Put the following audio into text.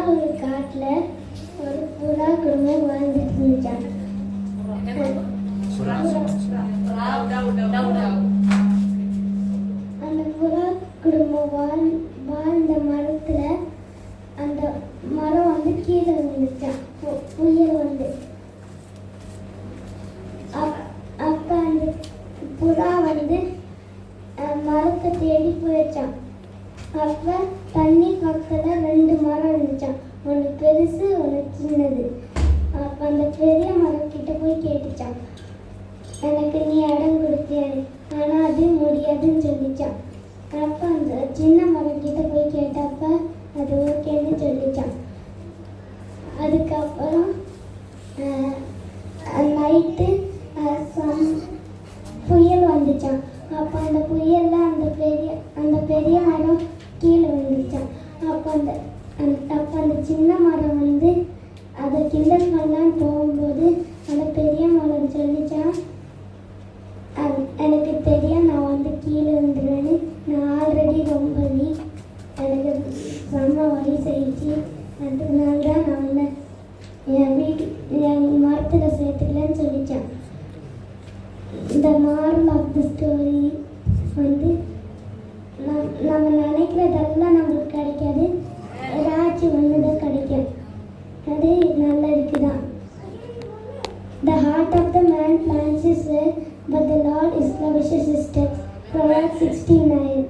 நாள் ஒரு காட்டில் ஒரு புறா குடும்பம் வாழ்ந்துட்டு இருந்துச்சாங்க. அந்த புறா குடும்பம் வாழ்ந்த மரத்துல அந்த மரம் வந்து கீழே விழுந்துச்சான். புயல் வந்து அப்ப அந்த புறா வந்து மரத்தை தேடி போயிடுச்சான். அப்ப தண்ணி பக்கத்துல 2 மரம் இருந்துச்சான். ஒன்று பெருசு ஒன்று சின்னது. அப்ப அந்த பெரிய மரம் கிட்ட போய் கேட்டுச்சான், எனக்கு நீ இடம் கொடுத்தியான்னு. ஆனா அது முடியாதுன்னு சொல்லிச்சான். அப்ப அந்த சின்ன மரம் கிட்ட போய் கேட்டப்ப அது ஓகேன்னு சொல்லிச்சான். அதுக்கப்புறம் நைட்டு புயல் வந்துச்சான். அப்போ அந்த புயல்ல அந்த பெரிய மரம் கீழே விழுந்துச்சான். அப்போ அந்த சின்ன மரம் வந்து அதை கிண்டல் பண்ணலான்னு போகும்போது அந்த பெரிய மரம் சொல்லிச்சான், எனக்கு தெரியும் நான் வந்து கீழே வந்துடுவேன்னு. நான் ஆல்ரெடி ரொம்ப வீக், எனக்கு செம்ம வயசாயிடுச்சு. அதனால தான் நான் வந்து என் மரத்தில் சேர்த்துக்கலன்னு சொல்லிச்சான். இந்த மாரல் ஆஃப் தி ஸ்டோரி வந்து நம்ம நினைக்கிறதெல்லாம் நம்மளுக்கு கிடைக்காது, ஏதாச்சும் ஒன்று தான் கிடைக்கும். அது நல்லதுக்கு தான். The heart of the man plans his way, but the Lord establishes his steps. Proverbs 16:9.